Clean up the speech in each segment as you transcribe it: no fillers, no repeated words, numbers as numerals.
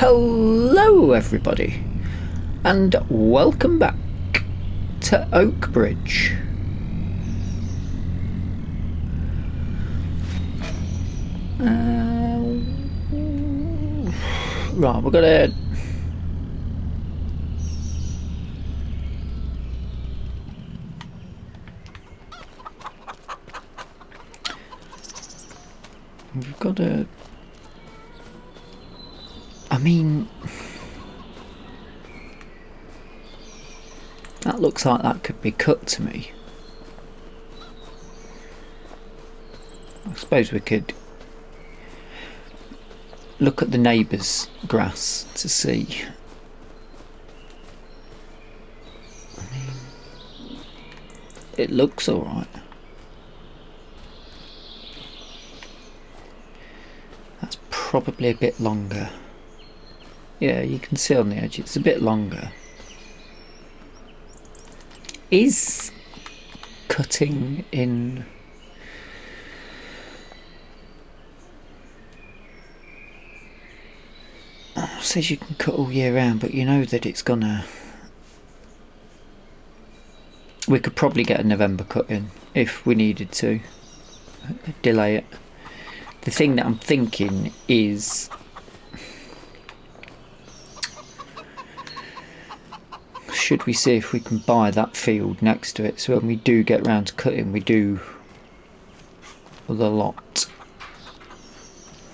Hello everybody, and welcome back to Oakbridge. Right, we're gonna I mean, that looks like that could be cut to me. I suppose we could look at the neighbour's grass to see. I mean, it looks alright. That's probably a bit longer. Yeah, you can see on the edge it's a bit longer. Is cutting in says you can cut all year round, but you know that it's gonna, we could probably get a November cut in if we needed to delay it. The thing that I'm thinking is, should we see if we can buy that field next to it, so when we do get round to cutting we do the lot,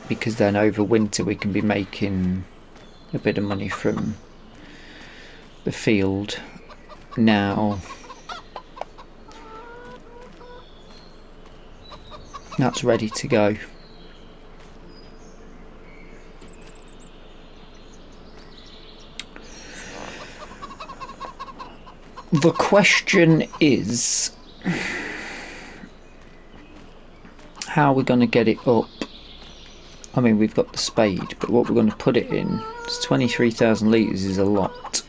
because then over winter we can be making a bit of money from the field. Now that's ready to go. The question is, how are we going to get it up? I mean, we've got the spade, but what we're going to put it in, 23,000 litres is a lot.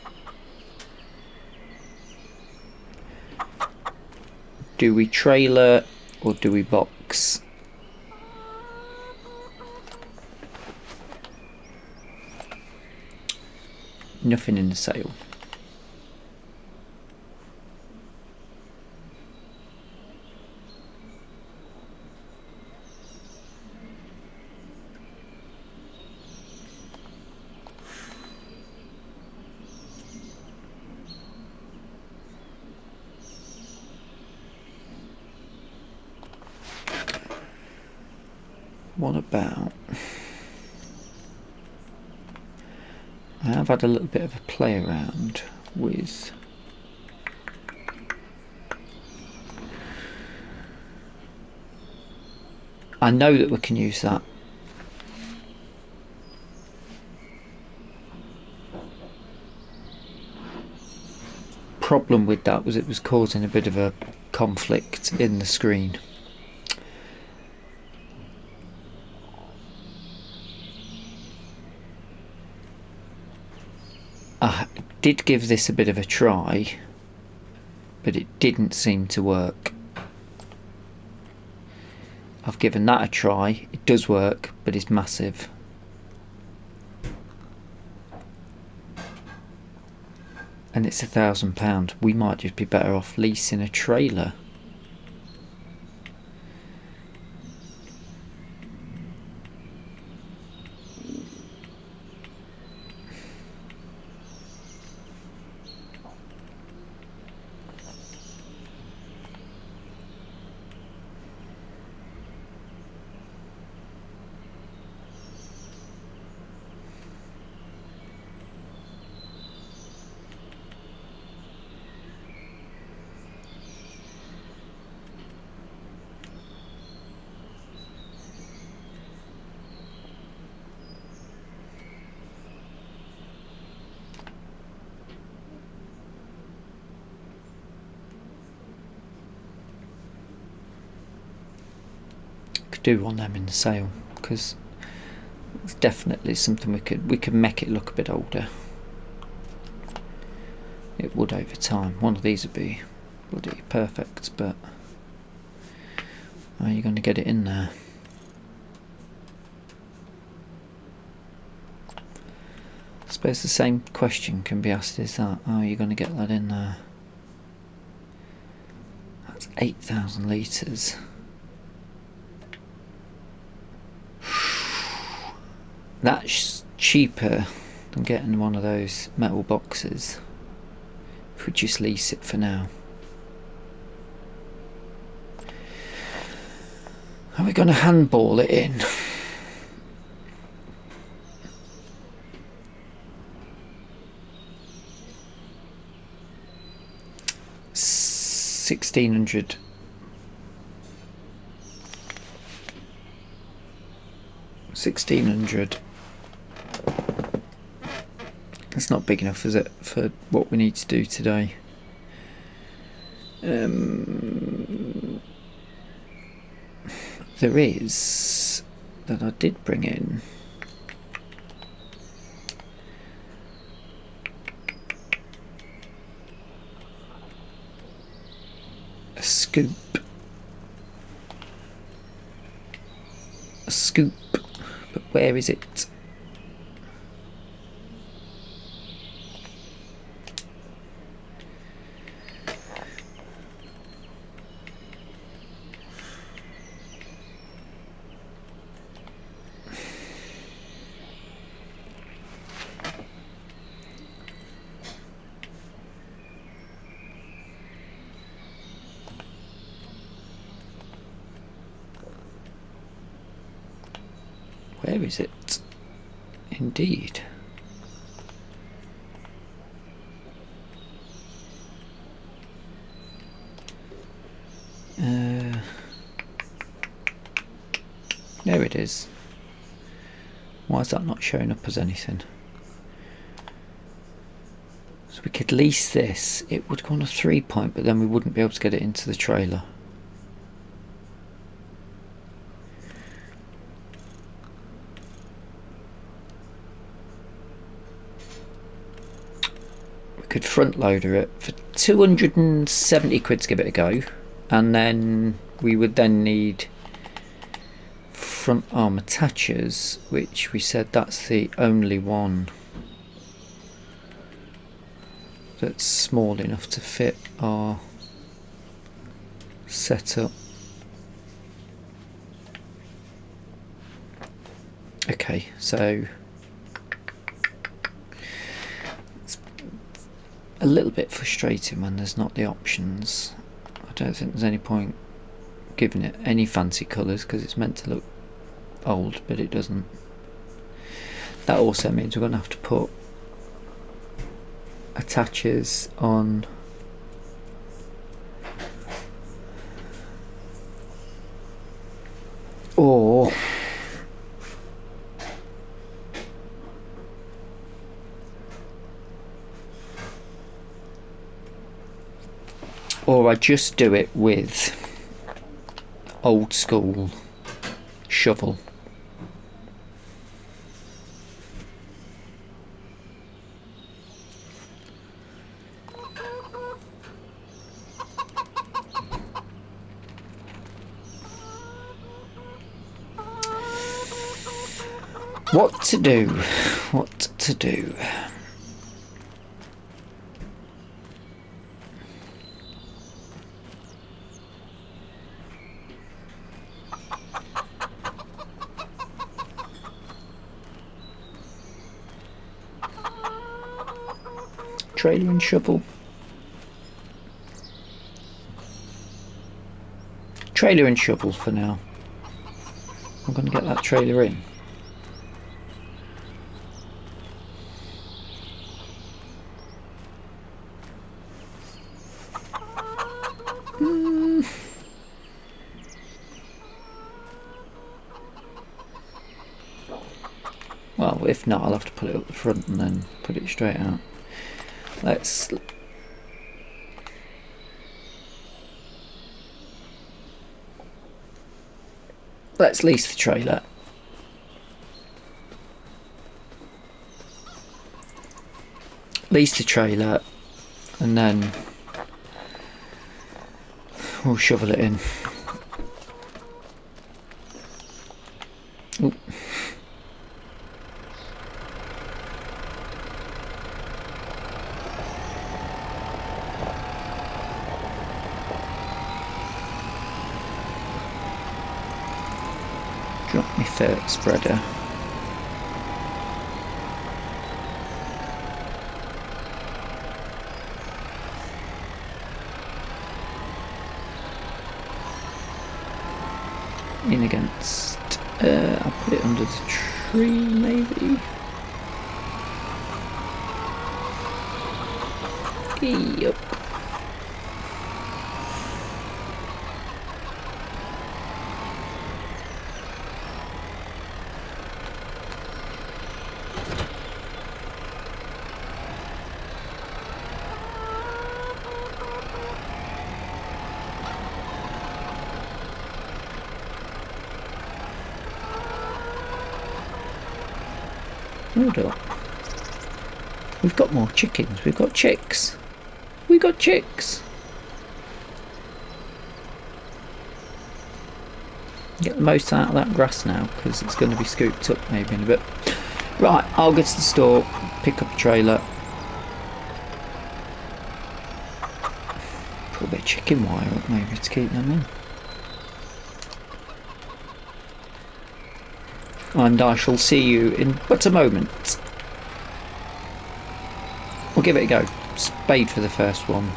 Do we trailer or do we box? Nothing in the sale. What about, I have had a little bit of a play around with I know that we can use that. Problem with that was it was causing a bit of a conflict in the screen. I did give this a bit of a try, but it didn't seem to work. I've given that a try, it does work, but it's massive. And it's £1,000. We might just be better off leasing a trailer. do on them in the sale, because it's definitely something we could make it look a bit older. It would over time. One of these would be bloody perfect, but how are you going to get it in there? I suppose the same question can be asked, is that how are you going to get that in there? That's 8,000 litres. That's cheaper than getting one of those metal boxes if we just lease it for now. Are we going to handball it in? $1,600. $1,600. That's not big enough, is it, for what we need to do today? There is that I did bring in. A scoop. A scoop. But where is it? Where is it? Indeed. There it is. Why is that not showing up as anything? So we could lease this. It would go on a 3-point, but then we wouldn't be able to get it into the trailer. Could front loader it for 270 quid to give it a go, and then we would then need front arm attachers, which we said that's the only one that's small enough to fit our setup. Okay, so a little bit frustrating when there's not the options. I don't think there's any point giving it any fancy colours because it's meant to look old, but it doesn't. That also means we're going to have to put attachers on or I just do it with old school shovel. What to do? What to do? Trailer and shovel. Trailer and shovel for now. I'm going to get that trailer in. Well, if not, I'll have to put it up the front and then put it straight out. Let's... Let's lease the trailer. Lease the trailer, and then we'll shovel it in. Ooh. Drop me fert spreader. In against, I'll put it under the tree maybe. Yep. Hold up. We've got more chickens. We've got chicks. We got chicks. Get the most out of that grass now because it's going to be scooped up maybe in a bit. Right, I'll go to the store, pick up a trailer. Put a bit of chicken wire up maybe to keep them in. And I shall see you in but a moment. We'll give it a go. Spade for the first one.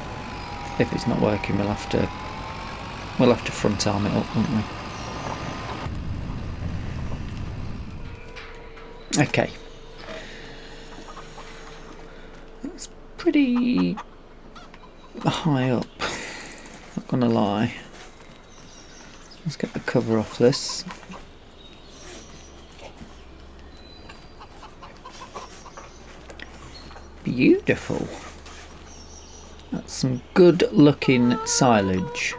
If it's not working, we'll have to front arm it up, won't we? Okay. That's pretty high up. Not gonna lie. Let's get the cover off this. Beautiful. That's some good looking silage.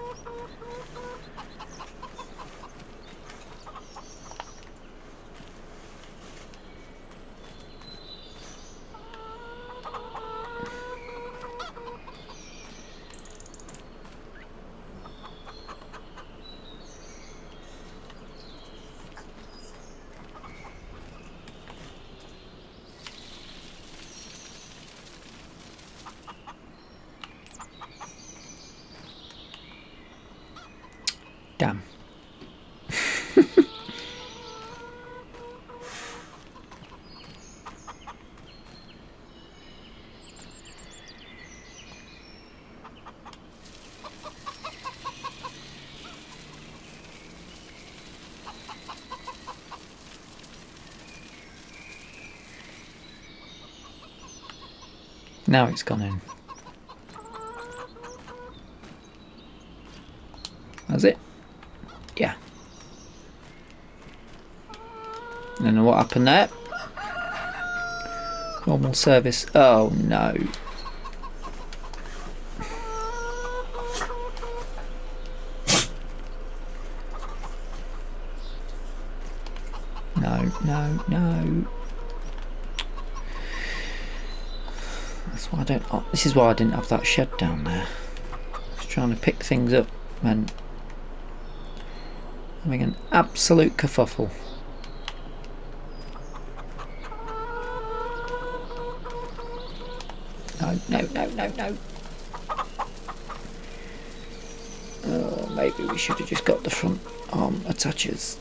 Damn. Now it's gone in. Has it? Yeah. I don't know what happened there. Normal service. Oh no. No. That's why I don't. Oh, this is why I didn't have that shed down there. I was trying to pick things up and having an absolute kerfuffle. No. Oh, maybe we should have just got the front arm attachers.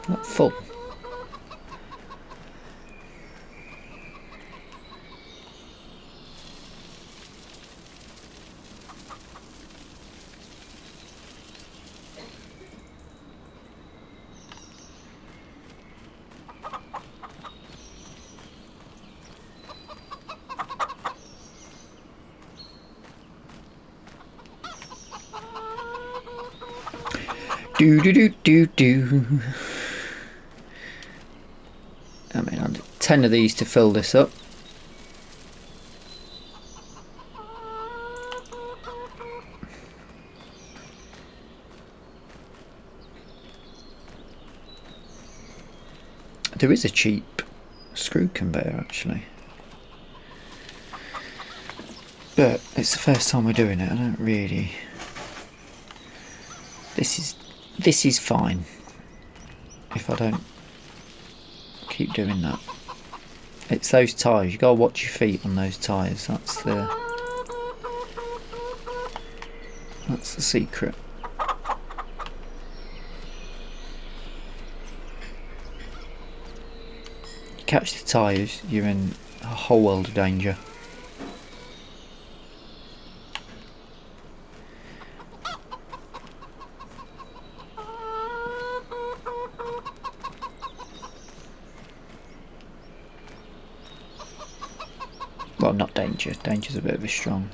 Not full. Do do do do do. I mean, I'll do 10 of these to fill this up. There is a cheap screw conveyor actually, but it's the first time we're doing it. I don't really. This is fine if I don't keep doing that. It's those tyres. You gotta watch your feet on those tyres. That's the secret. Catch the tyres, you're in a whole world of danger. Well, not danger. Danger's a bit of a strong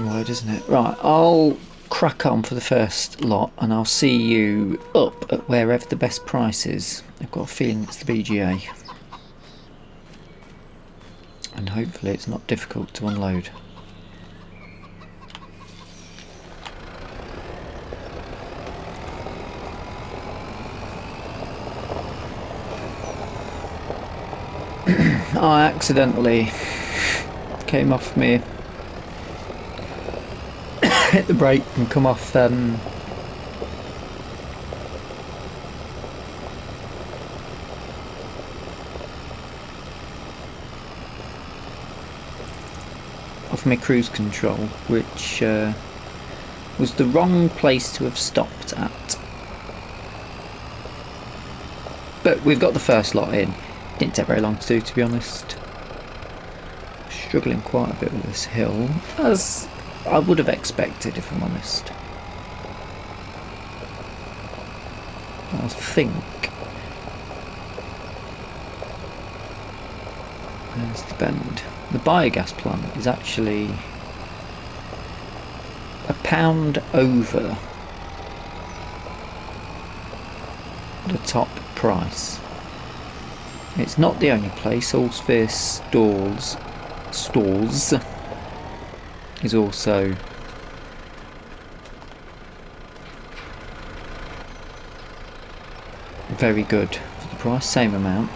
word, isn't it? Right, I'll crack on for the first lot and I'll see you up at wherever the best price is. I've got a feeling it's the BGA. And hopefully it's not difficult to unload. I accidentally came off me, hit the brake and come off my cruise control, which was the wrong place to have stopped at. But we've got the first lot in. Didn't take very long to do, to be honest. Struggling quite a bit with this hill, as I would have expected, if I'm honest. I think there's the bend. The biogas plant is actually £1 over the top price. It's not the only place. Allsphere Stores is also very good for the price, same amount.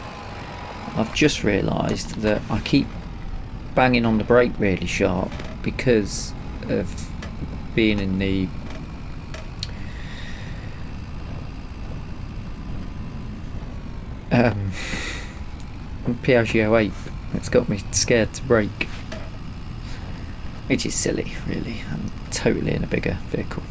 I've just realised that I keep banging on the brake really sharp because of being in the Piaggio 8. It's got me scared to brake, which is silly really. I'm totally in a bigger vehicle.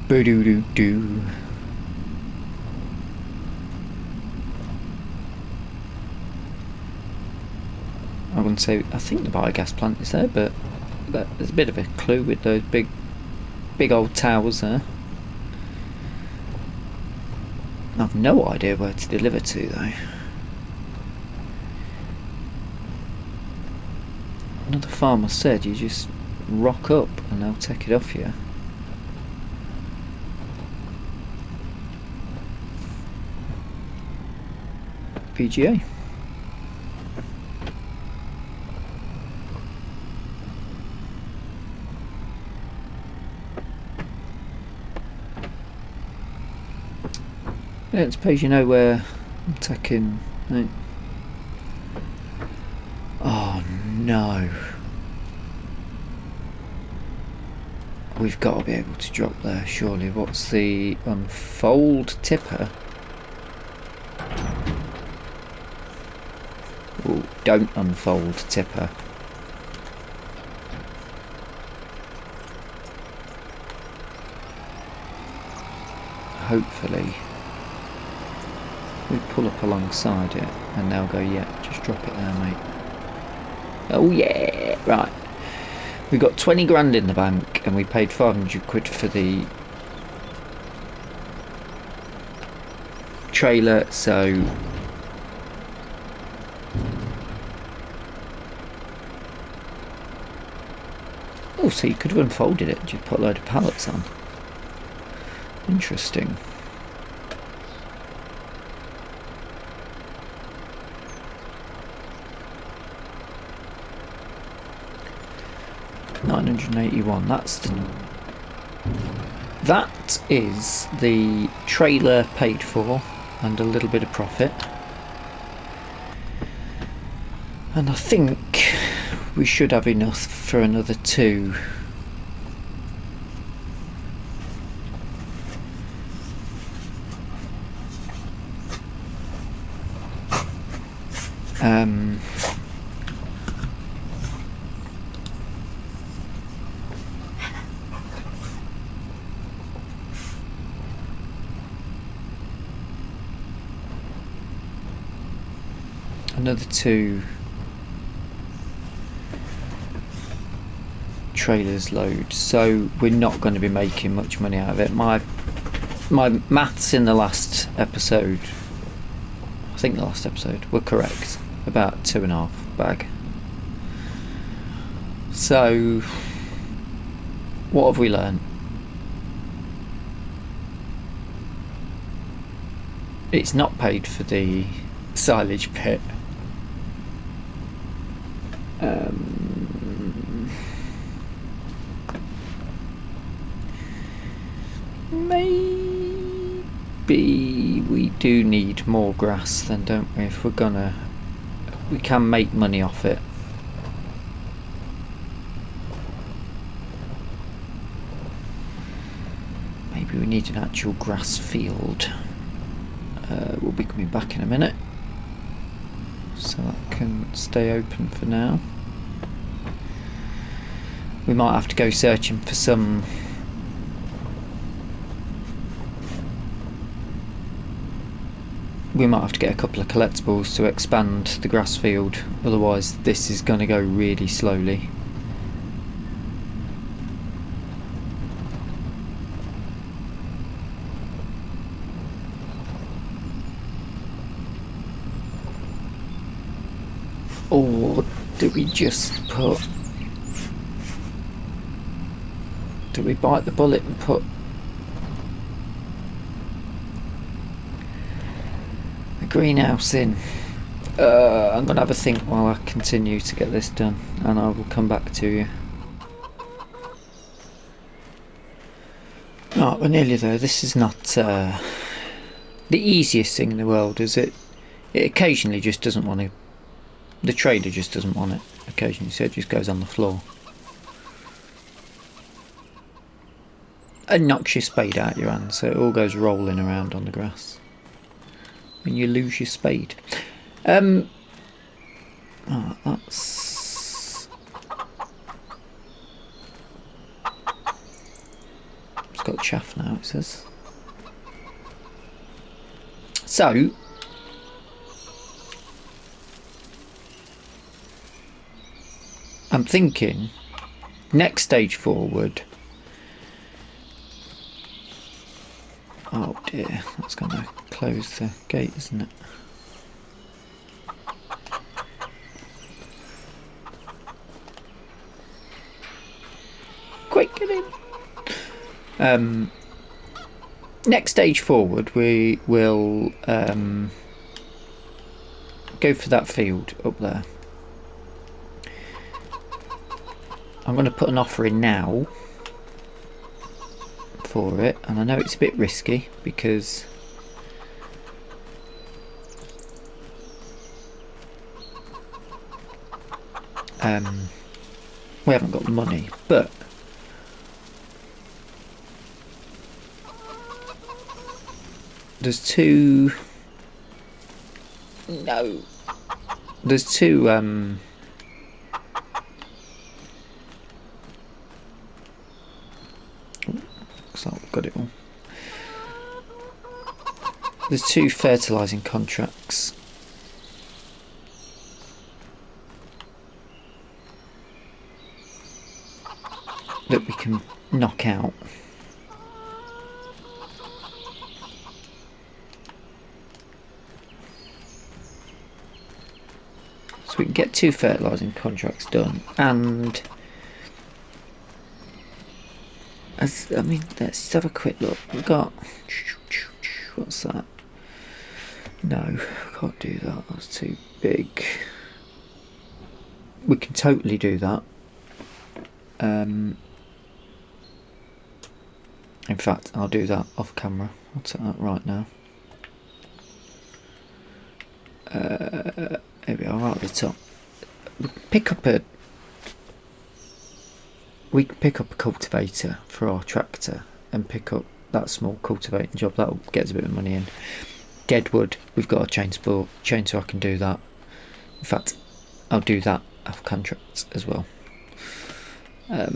Boo-doo-doo-doo. I wouldn't say. I think the biogas plant is there, but there's a bit of a clue with those big old towers there. I've no idea where to deliver to though. Another farmer said you just rock up and they'll take it off you. PGA. Yeah, I suppose you know where I'm taking. Right. Oh no. We've got to be able to drop there, surely. What's the unfold tipper? Ooh, don't unfold tipper. hopefully we pull up alongside it and they'll go, yeah, just drop it there, mate. Oh yeah, right. We got 20 grand in the bank and we paid 500 quid for the trailer, so oh, so you could have unfolded it and just put a load of pallets on. Interesting. £981. That is the trailer paid for and a little bit of profit. And I think we should have enough for another 2. Another 2 trailers load, so we're not going to be making much money out of it. My maths in the last episode, I think the last episode, were correct. About 2.5 bag. So what have we learned? It's not paid for the silage pit. Maybe we do need more grass then, don't we? If we can make money off it. Maybe we need an actual grass field. We'll be coming back in a minute, so that can stay open for now. We might have to go searching for some we might have to get a couple of collectibles to expand the grass field, otherwise this is going to go really slowly. Or do we just put... do we bite the bullet and put the greenhouse in? I'm going to have a think while I continue to get this done, and I will come back to you. Right, we're nearly there. This is not the easiest thing in the world, is it? It occasionally just doesn't want to... the trader just doesn't want it occasionally, so it just goes on the floor and knocks your spade out your hand, so it all goes rolling around on the grass and you lose your spade. Oh, that's... it's got chaff now, it says. So I'm thinking next stage forward. Oh dear, that's going to close the gate, isn't it? Quick, get in! Next stage forward, we will go for that field up there. I'm going to put an offer in now for it, and I know it's a bit risky because we haven't got the money, but there's two looks like we've got it all. there's 2 fertilising contracts. That we can knock out. So we can get 2 fertilising contracts done, and let's just have a quick look. We've got, what's that? No, can't do that, that's too big. We can totally do that. In fact, I'll do that off camera. I'll take that right now. There we are, right at the top. We can pick up a cultivator for our tractor and pick up that small cultivating job. That'll get us a bit of money in. Deadwood, we've got a chainsaw. I can do that. In fact, I'll do that off contracts as well. I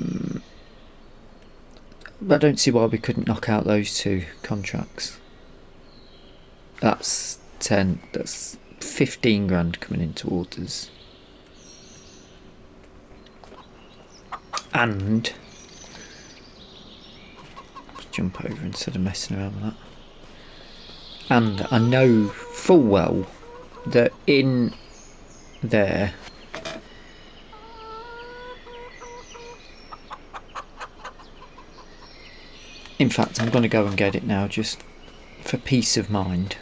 don't see why we couldn't knock out those 2 contracts. That's 15 grand coming in towards us. And let's jump over instead of messing around with that. And I know full well that in there in fact, I'm going to go and get it now just for peace of mind.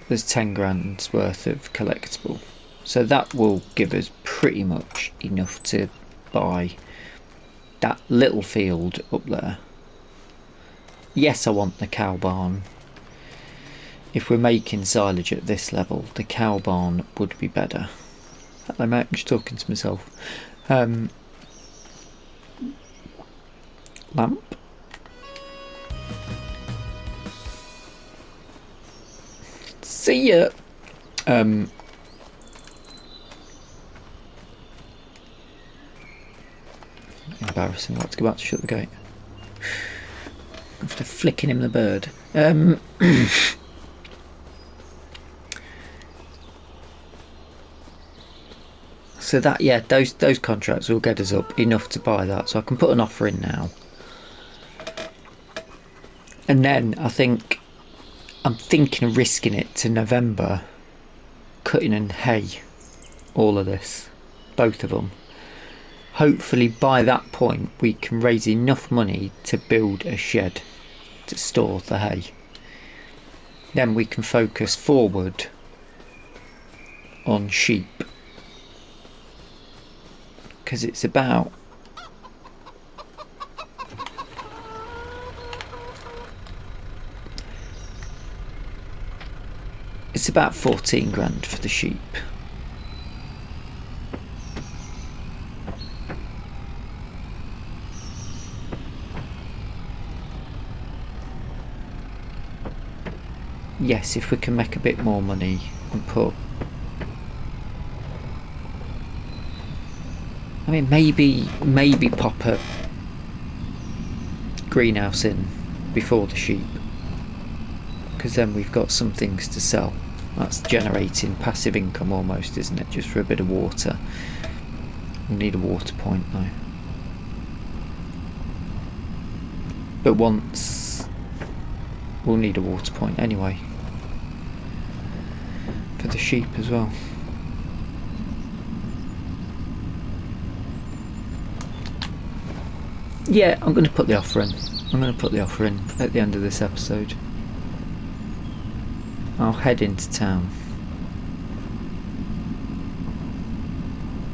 There's 10 grand's worth of collectible, so that will give us pretty much enough to buy that little field up there. Yes, I want the cow barn. If we're making silage at this level, the cow barn would be better. Hello mate, I'm just talking to myself. Lamp. See ya. Embarrassing. I'll have to go back to shut the gate. After flicking him the bird. So that, yeah, those contracts will get us up enough to buy that. So I can put an offer in now. And then I'm thinking of risking it to November, cutting and hay all of this, both of them. Hopefully by that point we can raise enough money to build a shed to store the hay. Then we can focus forward on sheep, because it's about It's about 14 grand for the sheep. Yes, if we can make a bit more money and put, I mean, maybe pop a greenhouse in before the sheep, because then we've got some things to sell. That's generating passive income almost, isn't it? Just for a bit of water. We need a water point though. But once we'll need a water point anyway for the sheep as well. Yeah, I'm going to put the offer in. I'm going to put the offer in at the end of this episode. I'll head into town,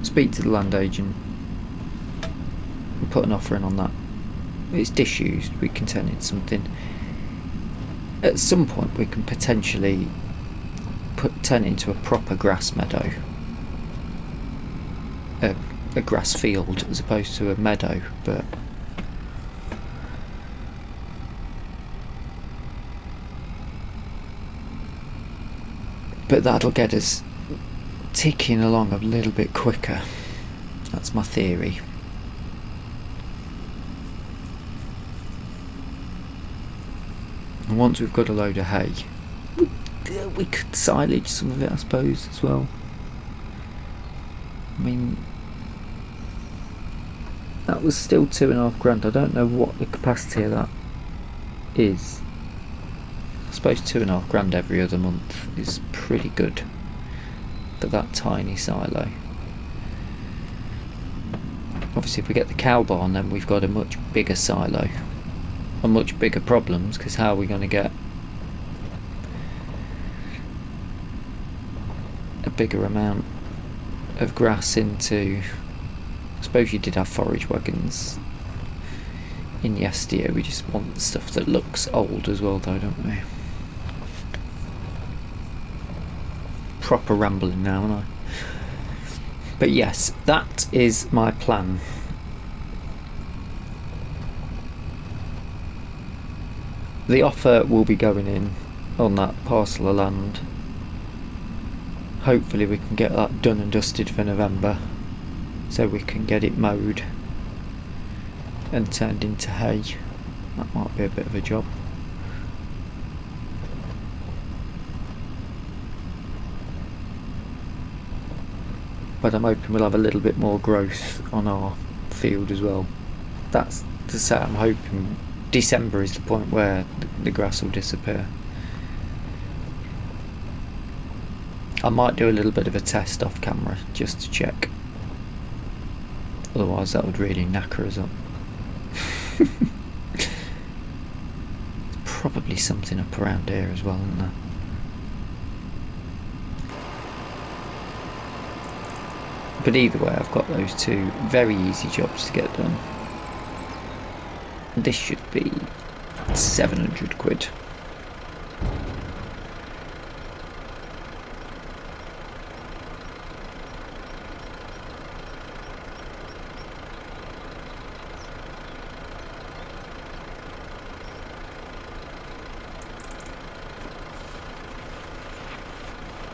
speak to the land agent and put an offer in on that. It's disused, we can turn it into something. At some point we can potentially turn it into a proper grass meadow, a grass field as opposed to a meadow, but that'll get us ticking along a little bit quicker. That's my theory. And once we've got a load of hay, we could silage some of it, I suppose, as well. I mean, that was still £2.5 grand. I don't know what the capacity of that is. I suppose £2.5 grand every other month is pretty good for that tiny silo. Obviously if we get the cow barn, then we've got a much bigger silo and much bigger problems, because how are we going to get a bigger amount of grass into... I suppose you did have forage wagons in yesteryear. We just want stuff that looks old as well though, don't we? Proper rambling now, aren't I? But yes, that is my plan. The offer will be going in on that parcel of land. Hopefully we can get that done and dusted for November, so we can get it mowed and turned into hay. That might be a bit of a job. But I'm hoping we'll have a little bit more growth on our field as well. That's to say, I'm hoping December is the point where the grass will disappear. I might do a little bit of a test off camera just to check. Otherwise that would really knacker us up. There's probably something up around here as well, isn't there? But either way, I've got those two very easy jobs to get done. This should be 700 quid.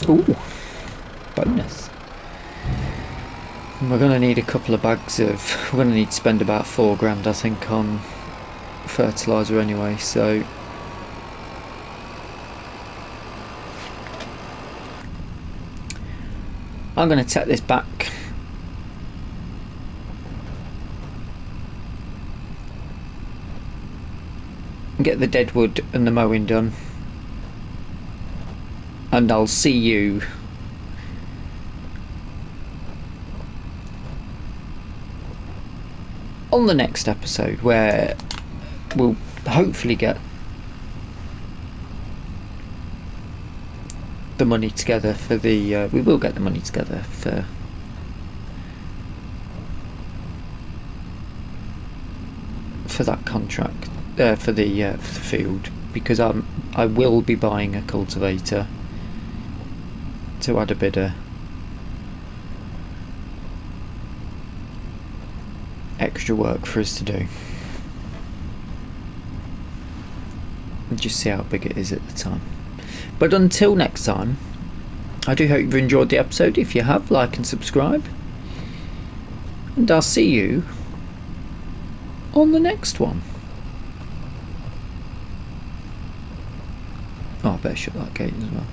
Ooh, bonus. And we're going to need a couple of bags of... We're going to need to spend about £4 grand, I think, on fertiliser anyway, so... I'm going to take this back. And get the deadwood and the mowing done. And I'll see you on the next episode, where we'll hopefully get the money together for the we will get the money together for that contract, for the field, because I will be buying a cultivator to add a bit of extra work for us to do, and just see how big it is at the time. But until next time, I do hope you've enjoyed the episode. If you have, like and subscribe, and I'll see you on the next one. Oh, I better shut that gate as well.